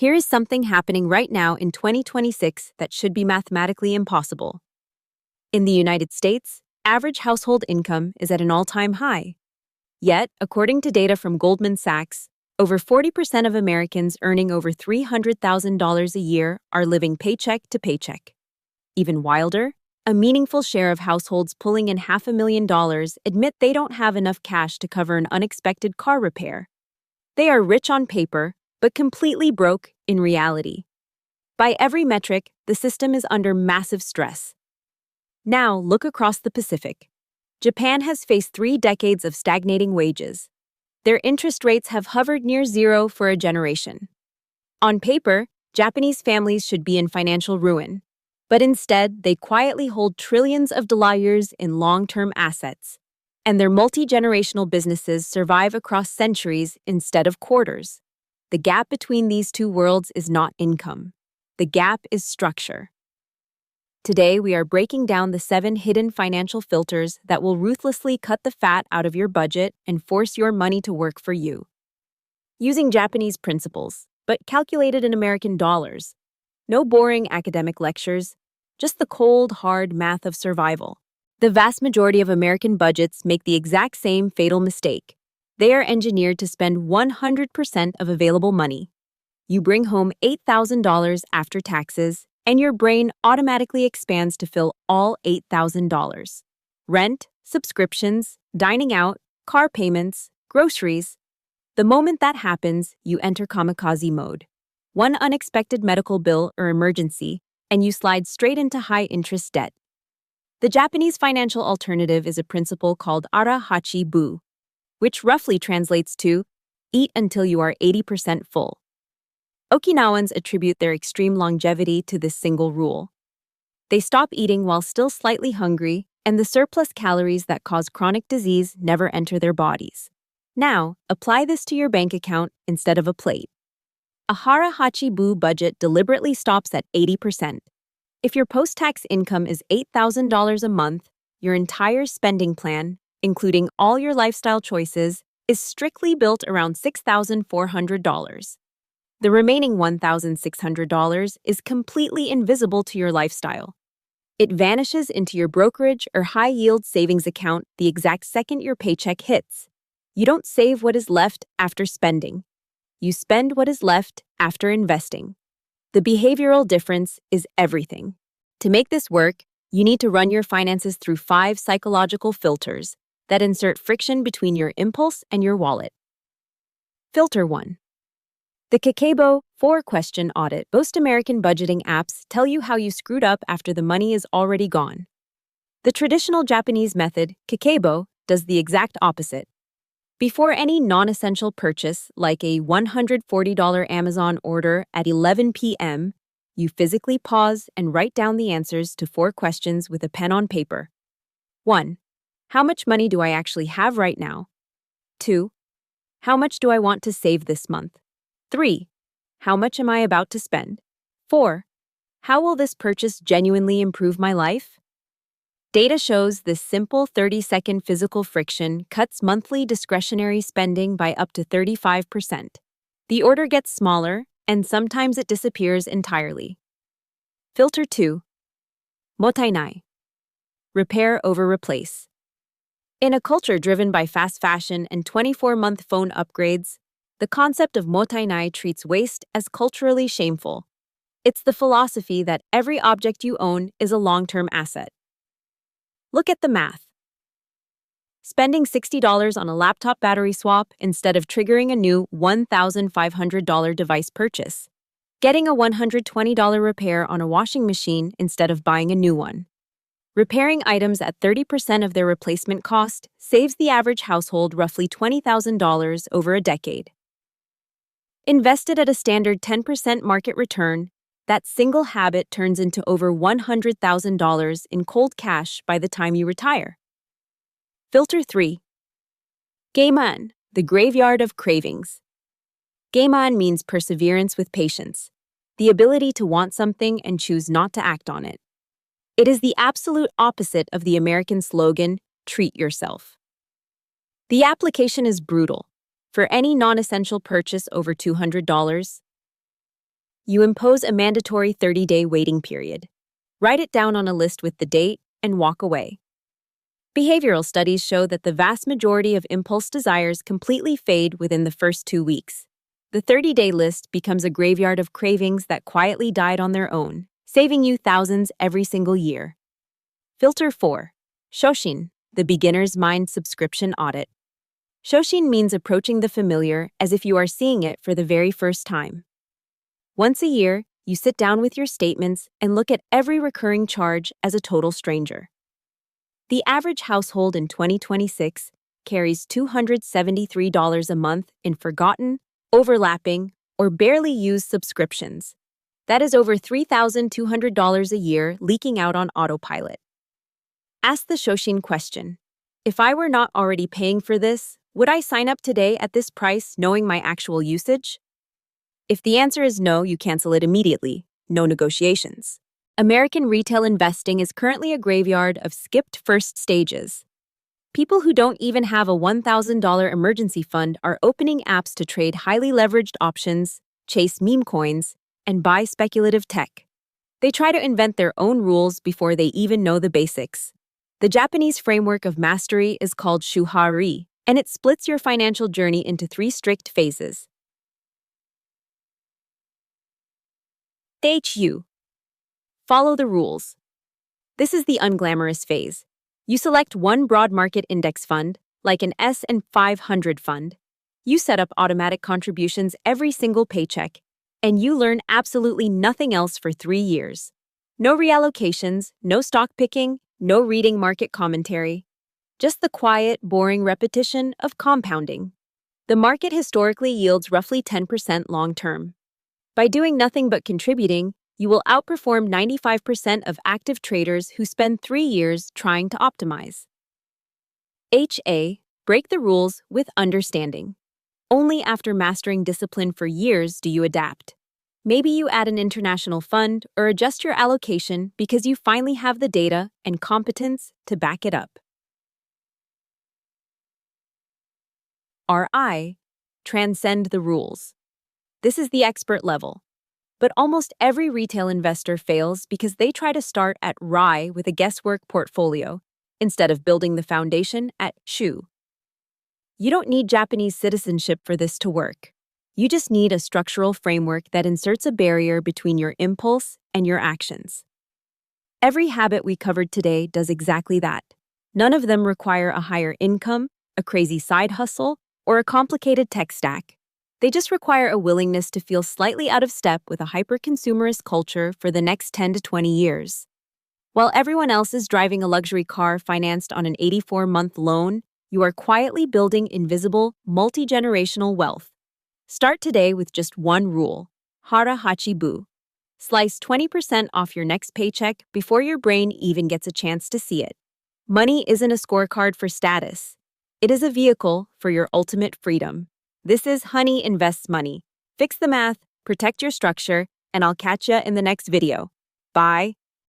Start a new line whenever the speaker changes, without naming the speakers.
Here is something happening right now in 2026 that should be mathematically impossible. In the United States, average household income is at an all-time high. Yet, according to data from Goldman Sachs, over 40% of Americans earning over $300,000 a year are living paycheck to paycheck. Even wilder, a meaningful share of households pulling in $500,000 admit they don't have enough cash to cover an unexpected car repair. They are rich on paper, but completely broke in reality. By every metric, the system is under massive stress. Now, look across the Pacific. Japan has faced 3 decades of stagnating wages. Their interest rates have hovered near zero for a generation. On paper, Japanese families should be in financial ruin, but instead, they quietly hold trillions of dollars in long-term assets, and their multi-generational businesses survive across centuries instead of quarters. The gap between these two worlds is not income. The gap is structure. Today, we are breaking down the 7 hidden financial filters that will ruthlessly cut the fat out of your budget and force your money to work for you. Using Japanese principles, but calculated in American dollars. No boring academic lectures, just the cold, hard math of survival. The vast majority of American budgets make the exact same fatal mistake. They are engineered to spend 100% of available money. You bring home $8,000 after taxes, and your brain automatically expands to fill all $8,000. Rent, subscriptions, dining out, car payments, groceries. The moment that happens, you enter kamikaze mode. One unexpected medical bill or emergency, and you slide straight into high-interest debt. The Japanese financial alternative is a principle called Hara Hachi Bu, which roughly translates to, eat until you are 80% full. Okinawans attribute their extreme longevity to this single rule. They stop eating while still slightly hungry, and the surplus calories that cause chronic disease never enter their bodies. Now, apply this to your bank account instead of a plate. A Hara Hachi Bu budget deliberately stops at 80%. If your post-tax income is $8,000 a month, your entire spending plan, including all your lifestyle choices, is strictly built around $6,400. The remaining $1,600 is completely invisible to your lifestyle. It vanishes into your brokerage or high-yield savings account the exact second your paycheck hits. You don't save what is left after spending. You spend what is left after investing. The behavioral difference is everything. To make this work, you need to run your finances through 5 psychological filters that insert friction between your impulse and your wallet. Filter 1. The Kakeibo 4-question audit. Most American budgeting apps tell you how you screwed up after the money is already gone. The traditional Japanese method, Kakeibo, does the exact opposite. Before any non-essential purchase, like a $140 Amazon order at 11 p.m., you physically pause and write down the answers to 4 questions with a pen on paper. 1. How much money do I actually have right now? 2. How much do I want to save this month? 3. How much am I about to spend? 4. How will this purchase genuinely improve my life? Data shows this simple 30-second physical friction cuts monthly discretionary spending by up to 35%. The order gets smaller, and sometimes it disappears entirely. Filter 2. Mottainai. Repair over replace. In a culture driven by fast fashion and 24-month phone upgrades, the concept of Mottainai treats waste as culturally shameful. It's the philosophy that every object you own is a long-term asset. Look at the math. Spending $60 on a laptop battery swap instead of triggering a new $1,500 device purchase. Getting a $120 repair on a washing machine instead of buying a new one. Repairing items at 30% of their replacement cost saves the average household roughly $20,000 over a decade. Invested at a standard 10% market return, that single habit turns into over $100,000 in cold cash by the time you retire. Filter 3. Gaman, the graveyard of cravings. Gaman means perseverance with patience, the ability to want something and choose not to act on it. It is the absolute opposite of the American slogan, treat yourself. The application is brutal. For any non-essential purchase over $200, You impose a mandatory 30-day waiting period. Write it down on a list with the date and walk away. Behavioral studies show that the vast majority of impulse desires completely fade within the first 2 weeks. The 30-day list becomes a graveyard of cravings that quietly died on their own, saving you thousands every single year. Filter 4. Shoshin, the beginner's mind subscription audit. Shoshin means approaching the familiar as if you are seeing it for the very first time. Once a year, you sit down with your statements and look at every recurring charge as a total stranger. The average household in 2026 carries $273 a month in forgotten, overlapping, or barely used subscriptions. That is over $3,200 a year leaking out on autopilot. Ask the Shoshin question. If I were not already paying for this, would I sign up today at this price knowing my actual usage? If the answer is no, you cancel it immediately. No negotiations. American retail investing is currently a graveyard of skipped first stages. People who don't even have a $1,000 emergency fund are opening apps to trade highly leveraged options, chase meme coins, and buy speculative tech. They try to invent their own rules before they even know the basics. The Japanese framework of mastery is called Shu-Ha-Ri, and it splits your financial journey into 3 strict phases. Stage U. Follow the rules. This is the unglamorous phase. You select one broad market index fund, like an S&P 500 fund. You set up automatic contributions every single paycheck, and you learn absolutely nothing else for 3 years. No reallocations, no stock picking, no reading market commentary. Just the quiet, boring repetition of compounding. The market historically yields roughly 10% long-term. By doing nothing but contributing, you will outperform 95% of active traders who spend 3 years trying to optimize. HA. Break the rules with understanding. Only after mastering discipline for years do you adapt. Maybe you add an international fund or adjust your allocation because you finally have the data and competence to back it up. RI. Transcend the rules. This is the expert level. But almost every retail investor fails because they try to start at RI with a guesswork portfolio instead of building the foundation at Shu. You don't need Japanese citizenship for this to work. You just need a structural framework that inserts a barrier between your impulse and your actions. Every habit we covered today does exactly that. None of them require a higher income, a crazy side hustle, or a complicated tech stack. They just require a willingness to feel slightly out of step with a hyper-consumerist culture for the next 10 to 20 years. While everyone else is driving a luxury car financed on an 84-month loan, you are quietly building invisible, multi-generational wealth. Start today with just one rule: Hara Hachi Bu. Slice 20% off your next paycheck before your brain even gets a chance to see it. Money isn't a scorecard for status. It is a vehicle for your ultimate freedom. This is Honey Invests Money. Fix the math, protect your structure, and I'll catch ya in the next video. Bye.